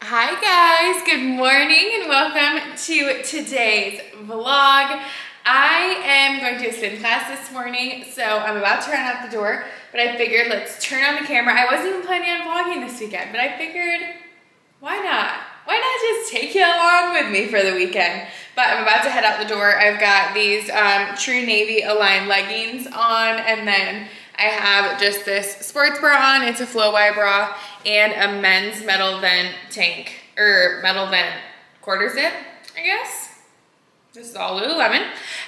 Hi guys, good morning and welcome to today's vlog. I am going to a spin class this morning, so I'm about to run out the door, but I figured let's turn on the camera. I wasn't even planning on vlogging this weekend, but I figured, why not? Why not just take you along with me for the weekend? But I'm about to head out the door. I've got these True Navy Align leggings on, and then I have just this sports bra on. It's a flow-y bra and a men's metal vent tank, or metal vent quarter zip, I guess. This is all Lululemon.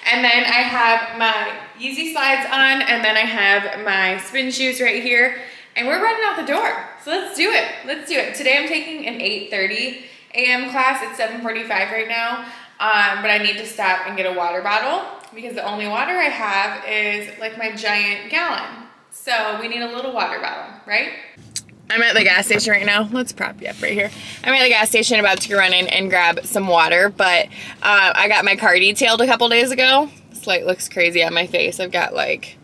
And then I have my Yeezy slides on, and then I have my spin shoes right here, and we're running out the door. So let's do it, let's do it. Today I'm taking an 8:30 a.m. class. It's 7:45 right now, but I need to stop and get a water bottle because the only water I have is like my giant gallon. So we need a little water bottle, right? I'm at the gas station right now. Let's prop you up right here. I'm at the gas station about to run in and grab some water, but I got my car detailed a couple days ago. This light looks crazy on my face. I've got like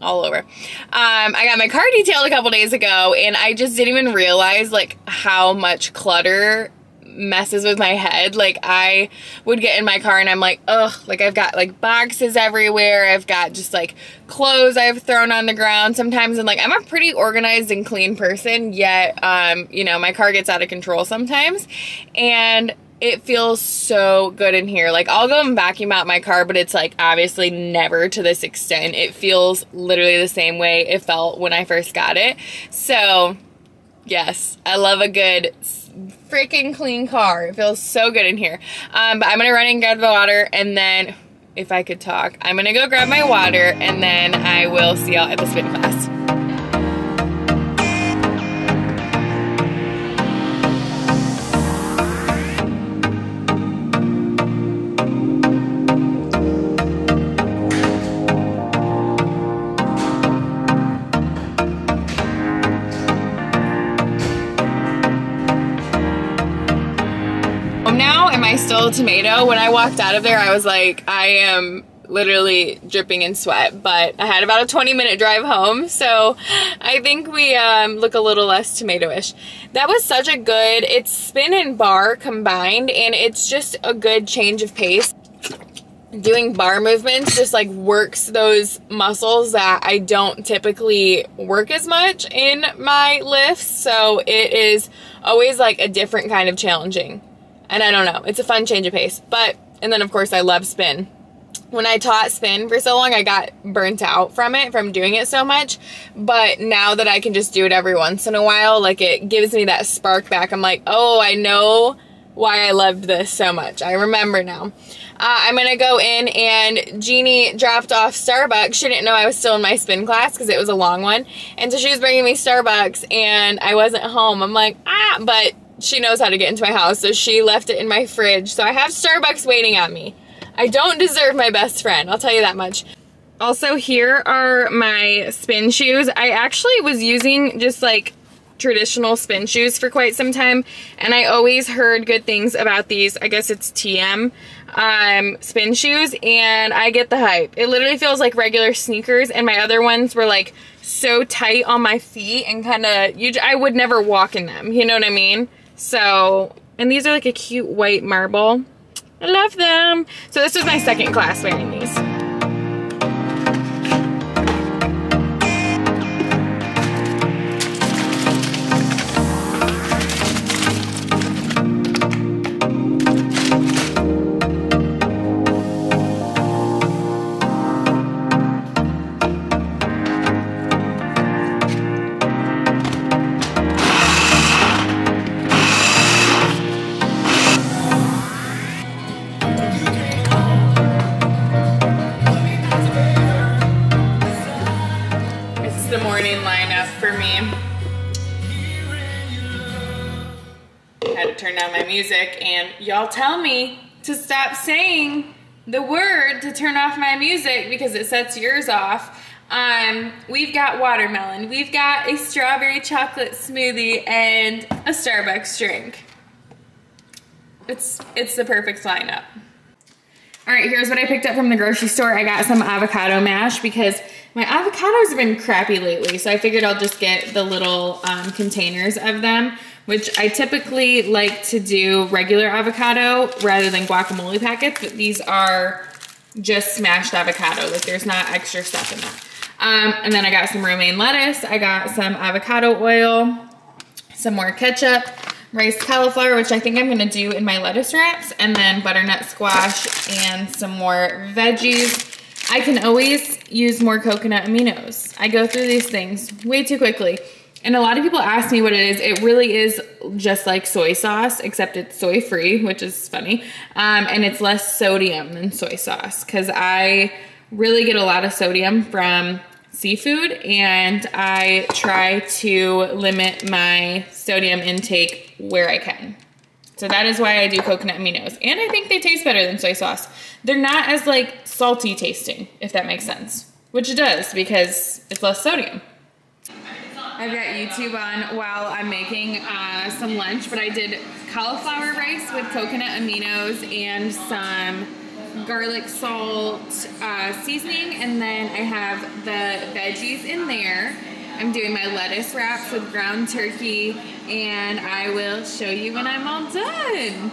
all over. I got my car detailed a couple days ago, and I just didn't even realize like how much clutter messes with my head. Like I would get in my car and I'm like, ugh, like I've got like boxes everywhere. I've got just like clothes I've thrown on the ground sometimes, and like I'm a pretty organized and clean person, yet you know, my car gets out of control sometimes, and it feels so good in here. Like I'll go and vacuum out my car, but it's like obviously never to this extent. It feels literally the same way it felt when I first got it. So yes, I love a good freaking clean car. It feels so good in here. But I'm gonna run and grab the water, and then if I could talk, I'm gonna go grab my water, and then I will see y'all at the spin class. Am I still a tomato? When I walked out of there, I was like, I am literally dripping in sweat, but I had about a 20-minute drive home, so I think we look a little less tomato-ish. That was such a good, it's spin and bar combined, and it's just a good change of pace. Doing bar movements just like works those muscles that I don't typically work as much in my lifts, so it is always like a different kind of challenging. And I don't know, it's a fun change of pace. But, and then of course I love spin. When I taught spin for so long, I got burnt out from it, from doing it so much. But now that I can just do it every once in a while, like it gives me that spark back. I'm like, oh, I know why I loved this so much. I remember now. I'm gonna go in, and Jeannie dropped off Starbucks. She didn't know I was still in my spin class because it was a long one. And so she was bringing me Starbucks, and I wasn't home. I'm like, but she knows how to get into my house, so she left it in my fridge. So I have Starbucks waiting on me. I don't deserve my best friend, I'll tell you that much. Also, here are my spin shoes. I actually was using just like traditional spin shoes for quite some time, and I always heard good things about these. I guess it's TM spin shoes, and I get the hype. It literally feels like regular sneakers, and my other ones were like so tight on my feet and kind of, I would never walk in them, you know what I mean? So, and these are like a cute white marble. I love them. So this was my second class wearing these. The morning lineup for me. Had to turn down my music, and y'all tell me to stop saying the word to turn off my music because it sets yours off. We've got watermelon, we've got a strawberry chocolate smoothie, and a Starbucks drink. It's the perfect lineup. All right, here's what I picked up from the grocery store. I got some avocado mash because my avocados have been crappy lately, so I figured I'll just get the little containers of them. which I typically like to do regular avocado rather than guacamole packets, but these are just smashed avocado. Like there's not extra stuff in that. And then I got some romaine lettuce. I got some avocado oil, some more ketchup, riced cauliflower, which I think I'm gonna do in my lettuce wraps, and then butternut squash and some more veggies. I can always use more coconut aminos. I go through these things way too quickly. And a lot of people ask me what it is. It really is just like soy sauce, except it's soy-free, which is funny. And it's less sodium than soy sauce, because I really get a lot of sodium from seafood, and I try to limit my sodium intake where I can. So that is why I do coconut aminos. And I think they taste better than soy sauce. They're not as like salty tasting, if that makes sense. Which it does, because it's less sodium. I've got YouTube on while I'm making some lunch, but I did cauliflower rice with coconut aminos and some garlic salt seasoning, and then I have the veggies in there. I'm doing my lettuce wraps with ground turkey, and I will show you when I'm all done.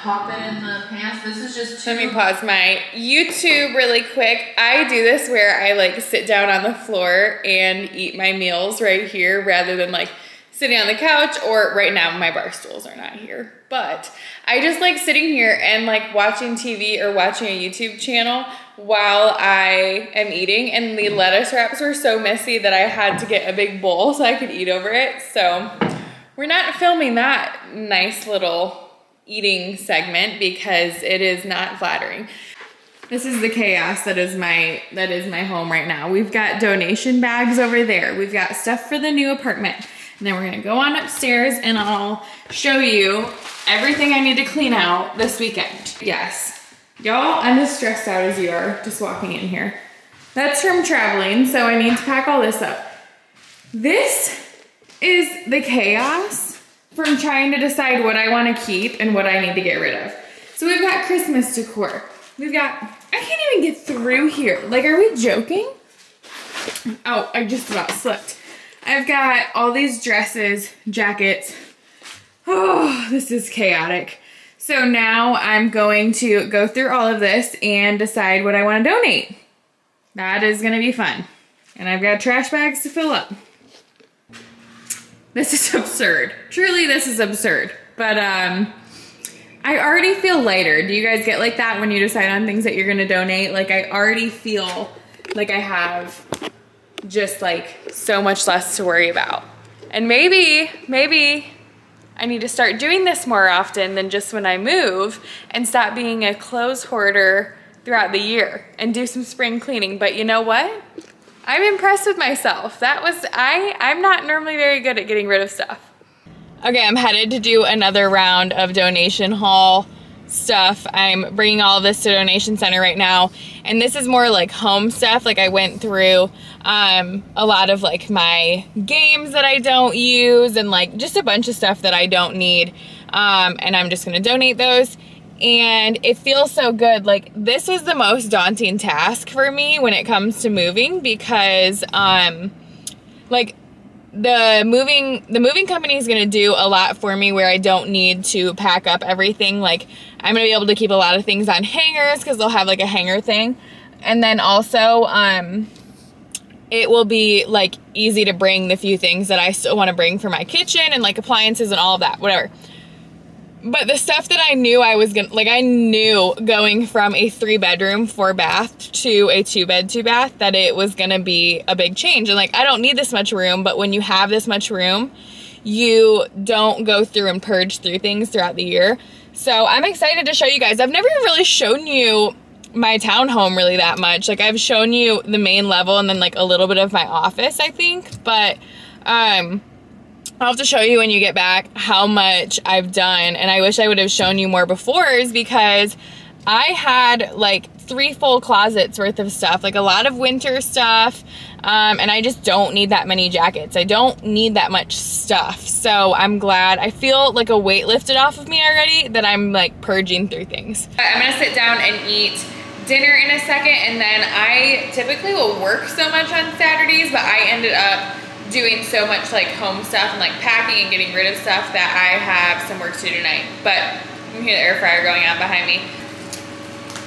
Pop it in the pants. This is just Let me pause my YouTube really quick. I do this where I like sit down on the floor and eat my meals right here rather than like sitting on the couch, or right now my bar stools are not here. But I just like sitting here and like watching TV or watching a YouTube channel while I am eating, and the lettuce wraps were so messy that I had to get a big bowl so I could eat over it. So we're not filming that nice little eating segment because it is not flattering. This is the chaos that is my home right now. We've got donation bags over there. We've got stuff for the new apartment. And then we're gonna go on upstairs and I'll show you everything I need to clean out this weekend. Yes, y'all, I'm as stressed out as you are just walking in here. That's from traveling, so I need to pack all this up. This is the chaos from trying to decide what I want to keep and what I need to get rid of. So we've got Christmas decor. We've got, I can't even get through here. Like, are we joking? Oh, I just about slipped. I've got all these dresses, jackets. Oh, this is chaotic. So now I'm going to go through all of this and decide what I want to donate. That is gonna be fun. And I've got trash bags to fill up. This is absurd. Truly, this is absurd. But I already feel lighter. Do you guys get like that when you decide on things that you're gonna donate? Like, I already feel like I have just like so much less to worry about. And maybe I need to start doing this more often than just when I move, and stop being a clothes hoarder throughout the year and do some spring cleaning. But you know what? I'm impressed with myself. I'm not normally very good at getting rid of stuff. Okay, I'm headed to do another round of donation haul stuff. I'm bringing all of this to donation center right now, and this is more like home stuff. Like, I went through a lot of like my games that I don't use, and like just a bunch of stuff that I don't need, and I'm just gonna donate those. And it feels so good. Like, this was the most daunting task for me when it comes to moving, because like the moving company is going to do a lot for me where I don't need to pack up everything. Like, I'm going to be able to keep a lot of things on hangers because they'll have like a hanger thing. And then also it will be like easy to bring the few things that I still want to bring for my kitchen and like appliances and all of that, whatever. But the stuff that I knew I was gonna, like, I knew going from a 3-bedroom, 4-bath to a 2-bed, 2-bath that it was gonna be a big change. And like, I don't need this much room, but when you have this much room, you don't go through and purge through things throughout the year. So I'm excited to show you guys. I've never really shown you my townhome really that much. Like, I've shown you the main level and then like a little bit of my office, I think. But I'll have to show you when you get back how much I've done, and I wish I would have shown you more before, is because I had like 3 full closets worth of stuff, like a lot of winter stuff, and I just don't need that many jackets. I don't need that much stuff. So I'm glad. I feel like a weight lifted off of me already that I'm like purging through things. I'm gonna sit down and eat dinner in a second, and then I typically will work so much on Saturdays, but I ended up doing so much like home stuff and like packing and getting rid of stuff that I have some work to do tonight. But you can hear the air fryer going on behind me.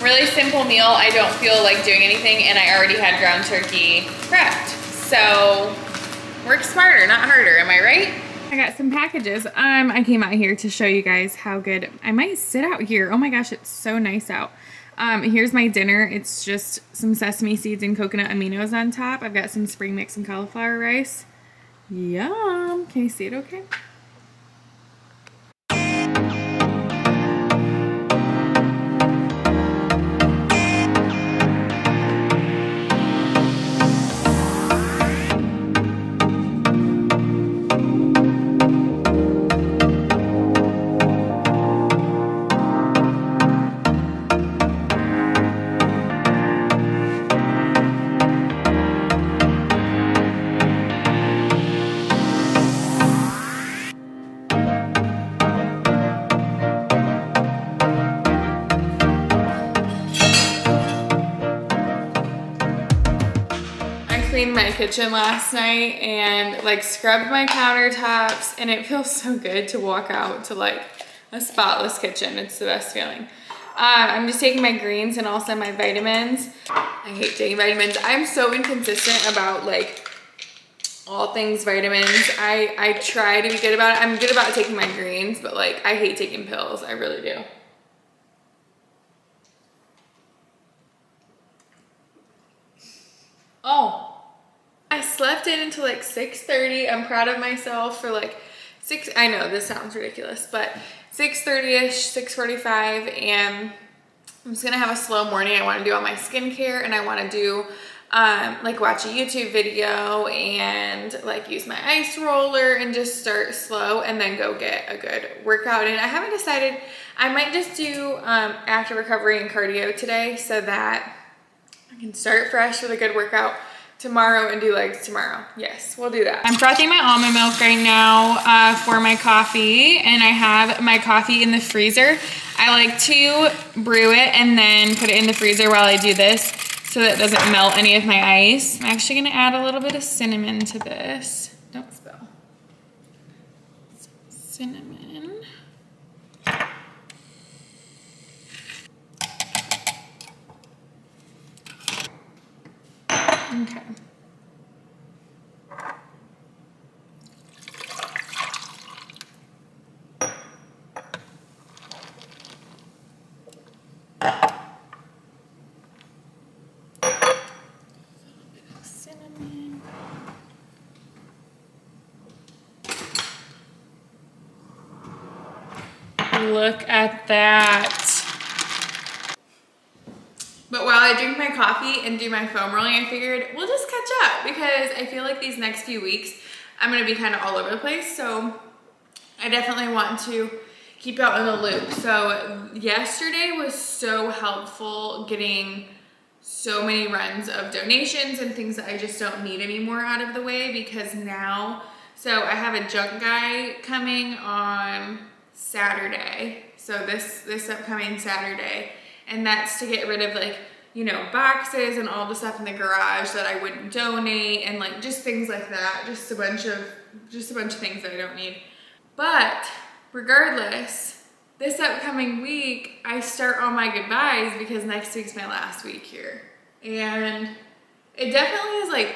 Really simple meal. I don't feel like doing anything, and I already had ground turkey prepped. So work smarter, not harder, am I right? I got some packages. I came out here to show you guys how good. I might sit out here. Oh my gosh, it's so nice out. Here's my dinner. It's just some sesame seeds and coconut aminos on top. I've got some spring mix and cauliflower rice. Yum. Can you see it okay? Cleaned my kitchen last night and like scrubbed my countertops, and it feels so good to walk out to like a spotless kitchen. It's the best feeling. I'm just taking my greens and also my vitamins. I hate taking vitamins. I'm so inconsistent about like all things vitamins. I try to be good about it. I'm good about taking my greens, but like I hate taking pills. I really do. Oh. I slept in until like 6:30. I'm proud of myself for like I know this sounds ridiculous, but 6:30ish, 6:45, and I'm just gonna have a slow morning. I wanna do all my skincare, and I wanna do like watch a YouTube video and like use my ice roller and just start slow and then go get a good workout in. I haven't decided. I might just do active recovery and cardio today so that I can start fresh with a good workout tomorrow and do legs tomorrow. Yes, we'll do that. I'm frothing my almond milk right now for my coffee, and I have my coffee in the freezer. I like to brew it and then put it in the freezer while I do this so that it doesn't melt any of my ice. I'm actually gonna add a little bit of cinnamon to this. Don't spill. Cinnamon. Okay. Cinnamon. Look at that. But while I drink my coffee and do my foam rolling, I figured we'll just catch up because I feel like these next few weeks I'm gonna be kind of all over the place. So I definitely want to keep you out in the loop. So yesterday was so helpful getting so many runs of donations and things that I just don't need anymore out of the way, because now, so I have a junk guy coming on Saturday. So this upcoming Saturday. And that's to get rid of like, you know, boxes and all the stuff in the garage that I wouldn't donate, and like just things like that. Just a bunch of things that I don't need. But regardless, this upcoming week, I start all my goodbyes because next week's my last week here. And it definitely is like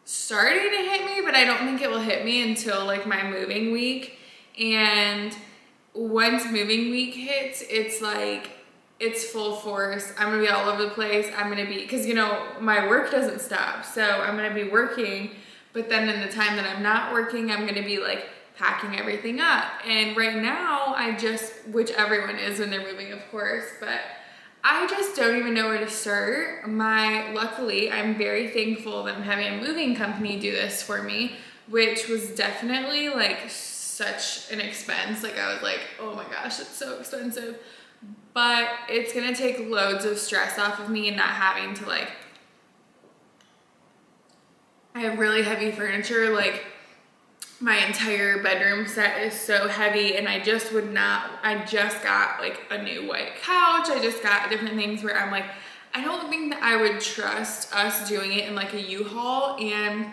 starting to hit me, but I don't think it will hit me until like my moving week. And once moving week hits, it's like, it's full force. I'm gonna be all over the place. I'm gonna be, cause you know, my work doesn't stop. So I'm gonna be working, but then in the time that I'm not working, I'm gonna be like packing everything up. And right now which everyone is when they're moving, of course, but I just don't even know where to start. Luckily, I'm very thankful that I'm having a moving company do this for me, which was definitely like such an expense. Like I was like, oh my gosh, it's so expensive. But it's gonna take loads of stress off of me and not having to like, I have really heavy furniture, like my entire bedroom set is so heavy, and I just got like a new white couch. I just got different things where I'm like, I don't think that I would trust us doing it in like a U-Haul, and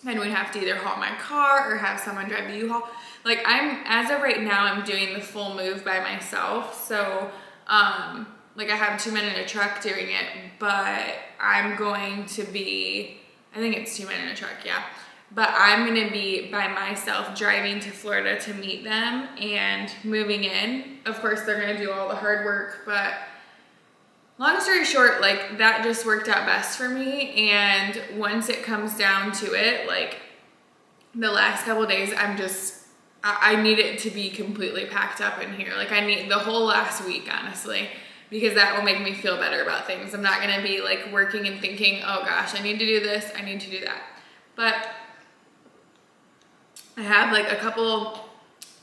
then we'd have to either haul my car or have someone drive the U-Haul. Like as of right now, I'm doing the full move by myself. So like I have 2 men in a truck doing it, but I'm going to be, I think it's 2 men in a truck, yeah. But I'm gonna be by myself driving to Florida to meet them and moving in. Of course, they're gonna do all the hard work, but long story short, like that just worked out best for me. And once it comes down to it, like the last couple of days, I need it to be completely packed up in here. Like I need the whole last week, honestly, because that will make me feel better about things. I'm not gonna be like working and thinking, oh gosh, I need to do this, I need to do that. But I have like a couple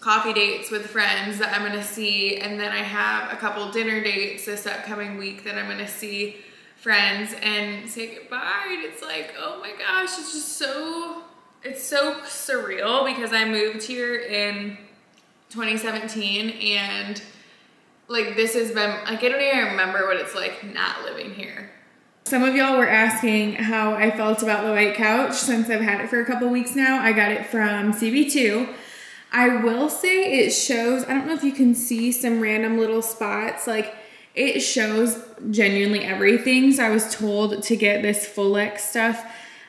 coffee dates with friends that I'm gonna see, and then I have a couple dinner dates this upcoming week that I'm gonna see friends and say goodbye. And it's like, oh my gosh, it's just so, it's so surreal because I moved here in 2017, and like this has been, like I don't even remember what it's like not living here. Some of y'all were asking how I felt about the white couch since I've had it for a couple weeks now. I got it from CB2. I will say it shows, I don't know if you can see some random little spots, like it shows genuinely everything. So I was told to get this Full-X stuff.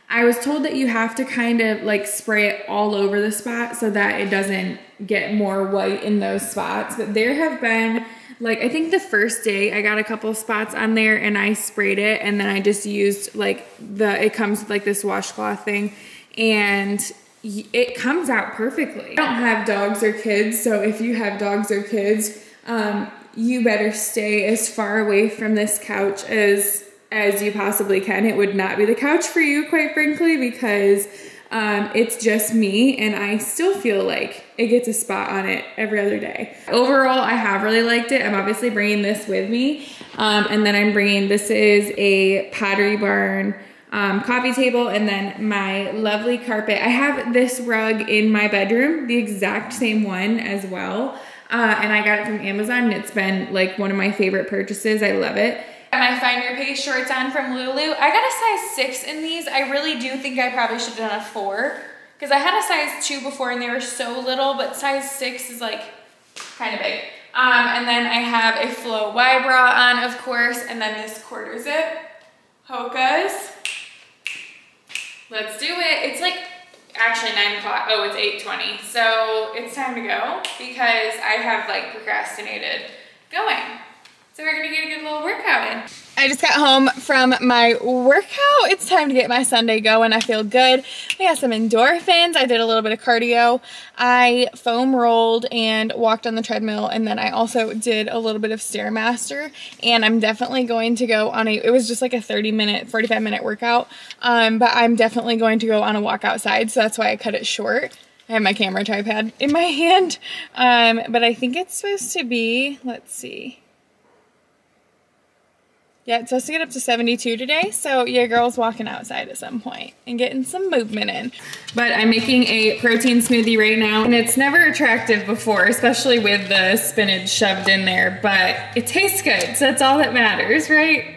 I was told that you have to kind of like spray it all over the spot so that it doesn't get more white in those spots. But there have been, like, I think the first day I got a couple spots on there and I sprayed it, and then I just used like it comes with like this washcloth thing, and it comes out perfectly. I don't have dogs or kids, so if you have dogs or kids, you better stay as far away from this couch as you possibly can. It would not be the couch for you, quite frankly, because it's just me, and I still feel like it gets a spot on it every other day. Overall, I have really liked it. I'm obviously bringing this with me, and then I'm bringing, this is a Pottery Barn coffee table, and then my lovely carpet. I have this rug in my bedroom, the exact same one as well, and I got it from Amazon, and it's been like one of my favorite purchases. I love it. My Find Your Pace shorts on from Lulu. I got a size 6 in these. I really do think I probably should have done a 4 because I had a size 2 before and they were so little, but size 6 is like kind of big. And then I have a Flow Y bra on, of course, and then this quarter zip, Hoka's. Let's do it. It's like actually 9 o'clock. Oh, it's 8:20. So it's time to go because I have like procrastinated going. So we're gonna get a good little workout in. I just got home from my workout. It's time to get my Sunday going. I feel good. I got some endorphins. I did a little bit of cardio. I foam rolled and walked on the treadmill, and then I also did a little bit of Stairmaster, and I'm definitely going to go on it was just like a 45-minute workout, but I'm definitely going to go on a walk outside, so that's why I cut it short. I have my camera tripod in my hand, but I think it's supposed to be, let's see. Yeah, it's supposed to get up to 72 today, so your girl's walking outside at some point and getting some movement in. But I'm making a protein smoothie right now, and it's never attractive before, especially with the spinach shoved in there, but it tastes good, so that's all that matters, right?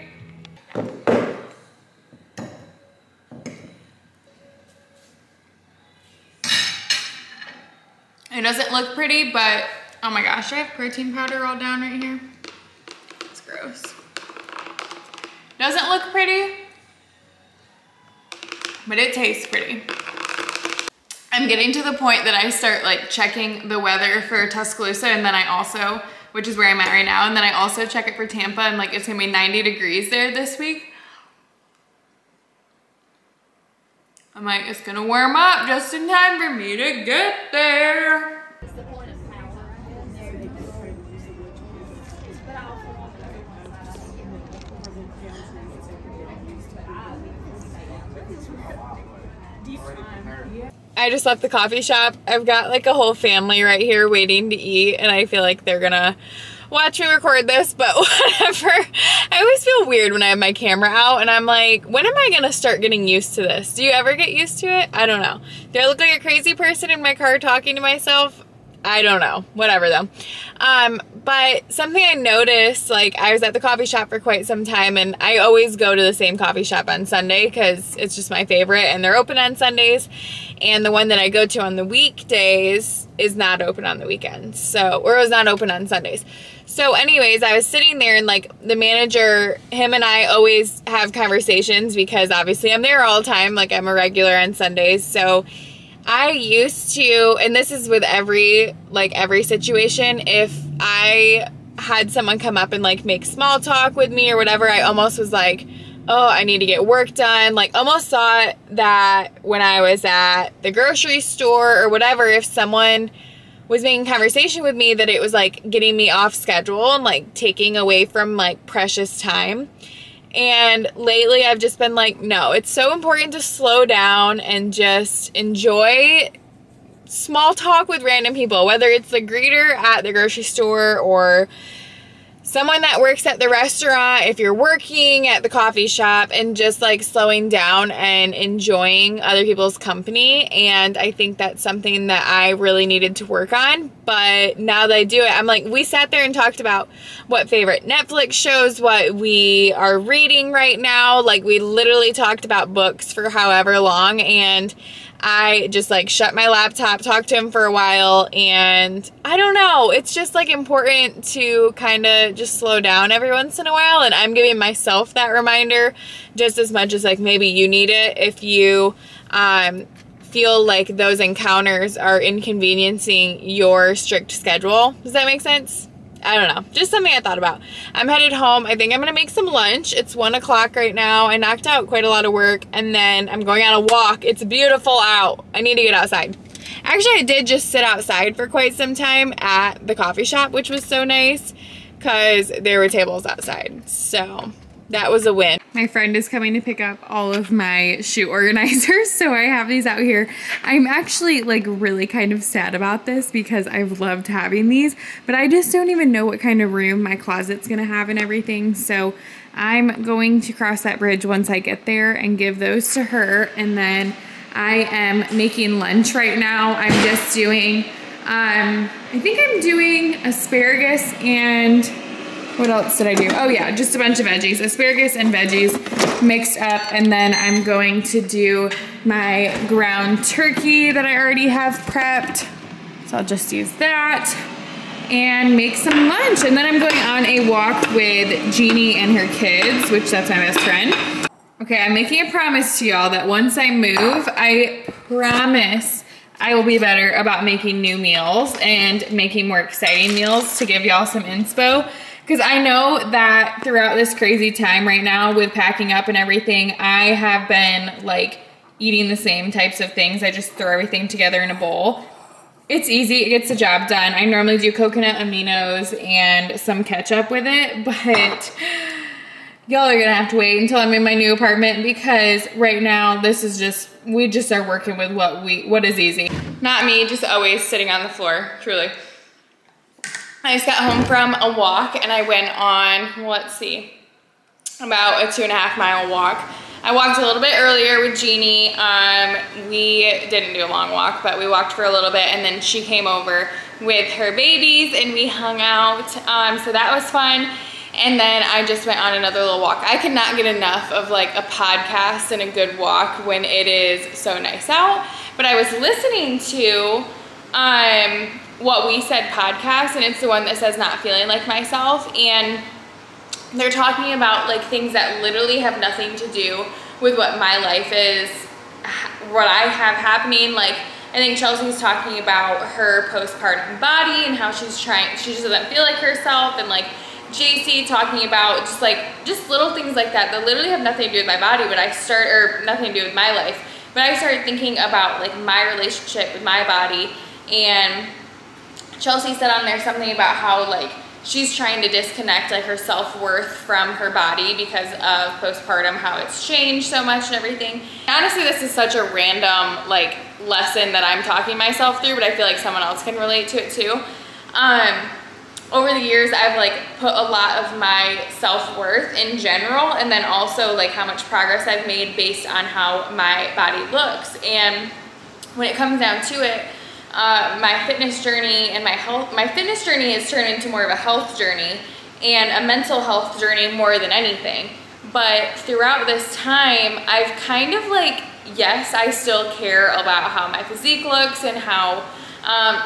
It doesn't look pretty, but oh my gosh, I have protein powder all down right here. It's gross. Doesn't look pretty, but it tastes pretty. I'm getting to the point that I start like checking the weather for Tuscaloosa, and then I also, which is where I'm at right now, and then I also check it for Tampa, and like it's gonna be 90 degrees there this week. I'm like, it's gonna warm up just in time for me to get there. I just left the coffee shop. I've got like a whole family right here waiting to eat, and I feel like they're gonna watch me record this, but whatever. I always feel weird when I have my camera out, and I'm like, when am I gonna start getting used to this? Do you ever get used to it? I don't know. Do I look like a crazy person in my car talking to myself? I don't know, whatever though. But something I noticed, like I was at the coffee shop for quite some time, and I always go to the same coffee shop on Sunday because it's just my favorite and they're open on Sundays. And the one that I go to on the weekdays is not open on the weekends. Or it was not open on Sundays. So anyways, I was sitting there and like the manager, him and I always have conversations because obviously I'm there all the time. Like I'm a regular on Sundays. So I used to, and this is with every situation, if I had someone come up and like make small talk with me or whatever, I almost was like, oh, I need to get work done. Like almost thought that when I was at the grocery store or whatever, if someone was making conversation with me, that it was like getting me off schedule and like taking away from like precious time. And lately I've just been like, no, it's so important to slow down and just enjoy small talk with random people, whether it's the greeter at the grocery store or someone that works at the restaurant, if you're working at the coffee shop, and just like slowing down and enjoying other people's company. And I think that's something that I really needed to work on. But now that I do it, I'm like, we sat there and talked about what favorite Netflix shows, what we are reading right now. Like we literally talked about books for however long, and I just like shut my laptop, talked to him for a while, and I don't know, it's just like important to kind of just slow down every once in a while, and I'm giving myself that reminder just as much as like maybe you need it if you feel like those encounters are inconveniencing your strict schedule. Does that make sense? I don't know. Just something I thought about. I'm headed home. I think I'm going to make some lunch. It's 1 o'clock right now. I knocked out quite a lot of work, and then I'm going on a walk. It's beautiful out. I need to get outside. Actually, I did just sit outside for quite some time at the coffee shop, which was so nice because there were tables outside. So that was a win. My friend is coming to pick up all of my shoe organizers, so I have these out here. I'm actually like really kind of sad about this because I've loved having these, but I just don't even know what kind of room my closet's gonna have and everything. So I'm going to cross that bridge once I get there and give those to her. And then I am making lunch right now. I'm just doing, I think I'm doing asparagus and what else did I do? Oh yeah, just a bunch of veggies, asparagus and veggies mixed up. And then I'm going to do my ground turkey that I already have prepped. So I'll just use that and make some lunch. And then I'm going on a walk with Jeannie and her kids, which that's my best friend. Okay, I'm making a promise to y'all that once I move, I promise I will be better about making new meals and making more exciting meals to give y'all some inspo. Because I know that throughout this crazy time right now with packing up and everything, I have been like eating the same types of things. I just throw everything together in a bowl. It's easy, it gets the job done. I normally do coconut aminos and some ketchup with it, but y'all are gonna have to wait until I'm in my new apartment because right now this is just, we just are working with what is easy. Not me, just always sitting on the floor, truly. I just got home from a walk and I went on, let's see, about a 2.5 mile walk. I walked a little bit earlier with Jeannie. We didn't do a long walk, but we walked for a little bit, and then she came over with her babies and we hung out. So that was fun. And then I just went on another little walk. I cannot get enough of like a podcast and a good walk when it is so nice out. But I was listening to What We Said podcast, and it's the one that says Not Feeling Like Myself, and they're talking about like things that literally have nothing to do with what my life is, what I have happening. Like I think Chelsea's talking about her postpartum body and how she just doesn't feel like herself, and like JC talking about just little things like that literally have nothing to do with my body, but nothing to do with my life. But I started thinking about like my relationship with my body, and Chelsea said on there something about how like she's trying to disconnect like her self-worth from her body because of postpartum, how it's changed so much and everything. Honestly, this is such a random like lesson that I'm talking myself through, but I feel like someone else can relate to it too. Over the years, I've like put a lot of my self-worth in general, and then also like how much progress I've made based on how my body looks. And when it comes down to it, my fitness journey and my fitness journey has turned into more of a health journey and a mental health journey more than anything. But throughout this time, I've kind of like, yes, I still care about how my physique looks and how,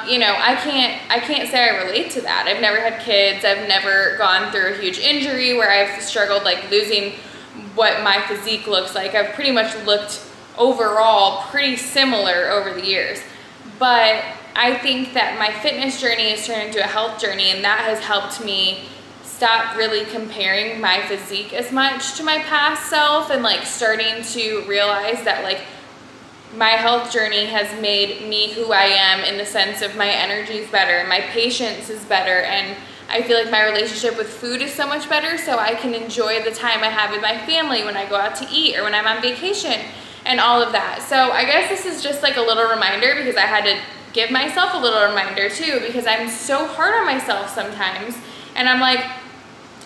you know, I can't say I relate to that. I've never had kids. I've never gone through a huge injury where I've struggled like losing what my physique looks like. I've pretty much looked overall pretty similar over the years. But I think that my fitness journey has turned into a health journey, and that has helped me stop really comparing my physique as much to my past self, and like starting to realize that like my health journey has made me who I am, in the sense of my energy is better and my patience is better, and I feel like my relationship with food is so much better, so I can enjoy the time I have with my family when I go out to eat or when I'm on vacation and all of that. So I guess this is just like a little reminder, because I had to give myself a little reminder too, because I'm so hard on myself sometimes, and I'm like,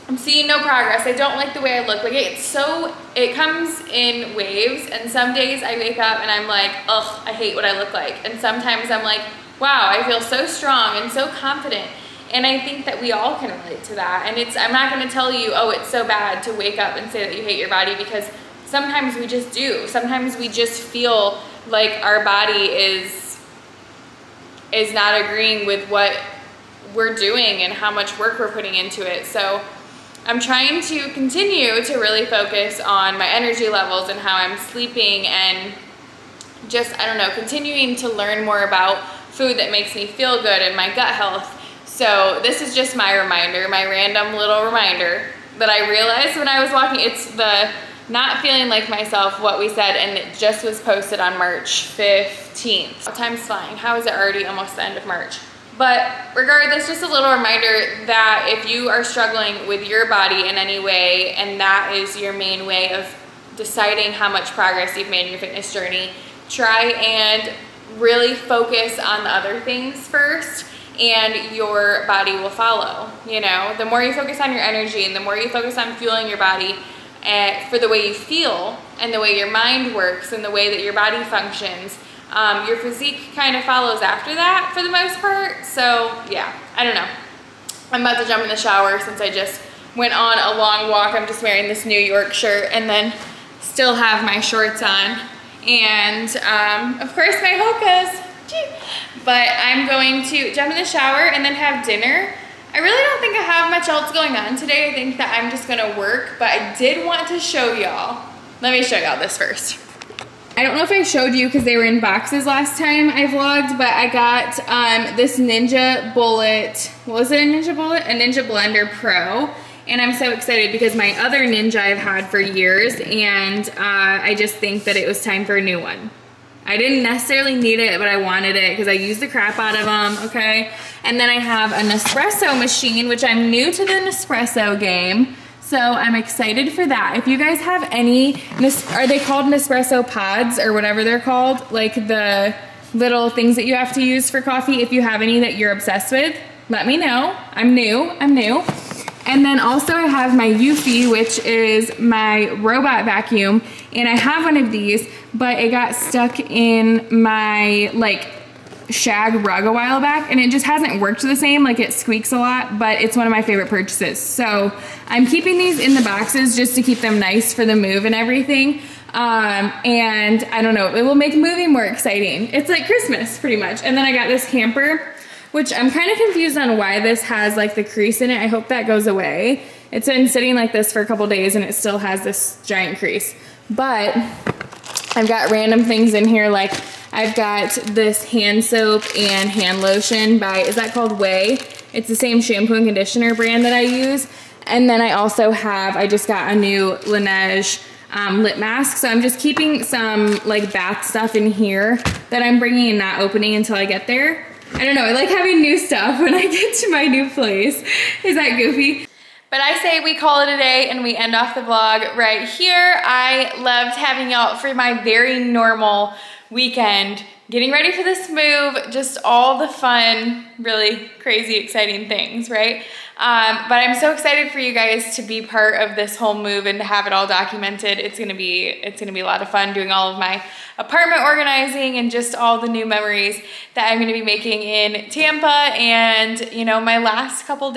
I'm seeing no progress. I don't like the way I look. Like it comes in waves, and some days I wake up and I'm like, ugh, I hate what I look like. And sometimes I'm like, wow, I feel so strong and so confident. And I think that we all can relate to that. And I'm not gonna tell you, oh, it's so bad to wake up and say that you hate your body, because sometimes we just do. Sometimes we just feel like our body is not agreeing with what we're doing and how much work we're putting into it. So I'm trying to continue to really focus on my energy levels and how I'm sleeping, and just, I don't know, continuing to learn more about food that makes me feel good and my gut health. So this is just my reminder, my random little reminder that I realized when I was walking. It's the not feeling like myself, what we said, and it just was posted on March 15th. Time's flying. How is it already almost the end of March? But regardless, just a little reminder that if you are struggling with your body in any way, and that is your main way of deciding how much progress you've made in your fitness journey, try and really focus on the other things first, and your body will follow. You know, the more you focus on your energy and the more you focus on fueling your body for the way you feel and the way your mind works and the way that your body functions, your physique kind of follows after that for the most part. So yeah, I don't know. I'm about to jump in the shower since I just went on a long walk. I'm just wearing this New York shirt and then still have my shorts on. And of course my Hokas. But I'm going to jump in the shower and then have dinner. I really don't think I have much else going on today. I think that I'm just gonna work, but I did want to show y'all. Let me show y'all this first. I don't know if I showed you because they were in boxes last time I vlogged, but I got this Ninja Bullet. What was it, a Ninja Bullet? A Ninja Blender Pro. And I'm so excited because my other Ninja I've had for years, and I just think that it was time for a new one. I didn't necessarily need it, but I wanted it because I use the crap out of them, okay? And then I have a Nespresso machine, which I'm new to the Nespresso game. So I'm excited for that. If you guys have any, are they called Nespresso pods or whatever they're called? Like the little things that you have to use for coffee. If you have any that you're obsessed with, let me know. I'm new. And then also I have my Eufy, which is my robot vacuum. And I have one of these, but it got stuck in my like shag rug a while back, and it just hasn't worked the same. Like it squeaks a lot, but it's one of my favorite purchases. So I'm keeping these in the boxes just to keep them nice for the move and everything. And I don't know, it will make moving more exciting. It's like Christmas pretty much. And then I got this hamper, which I'm kind of confused on why this has like the crease in it. I hope that goes away. It's been sitting like this for a couple days and it still has this giant crease. But I've got random things in here, like I've got this hand soap and hand lotion by, is that called Way? It's the same shampoo and conditioner brand that I use. And then I also have, I just got a new Laneige lip mask. So I'm just keeping some like bath stuff in here that I'm bringing and not opening until I get there. I don't know, I like having new stuff when I get to my new place. Is that goofy? But I say we call it a day and we end off the vlog right here. I loved having y'all for my very normal weekend getting ready for this move, just all the fun, really crazy, exciting things, right? But I'm so excited for you guys to be part of this whole move and to have it all documented. It's gonna be a lot of fun doing all of my apartment organizing and just all the new memories that I'm gonna be making in Tampa and, you know, my last couple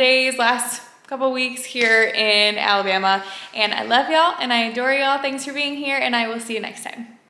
weeks here in Alabama. And I love y'all and I adore y'all. Thanks for being here and I will see you next time.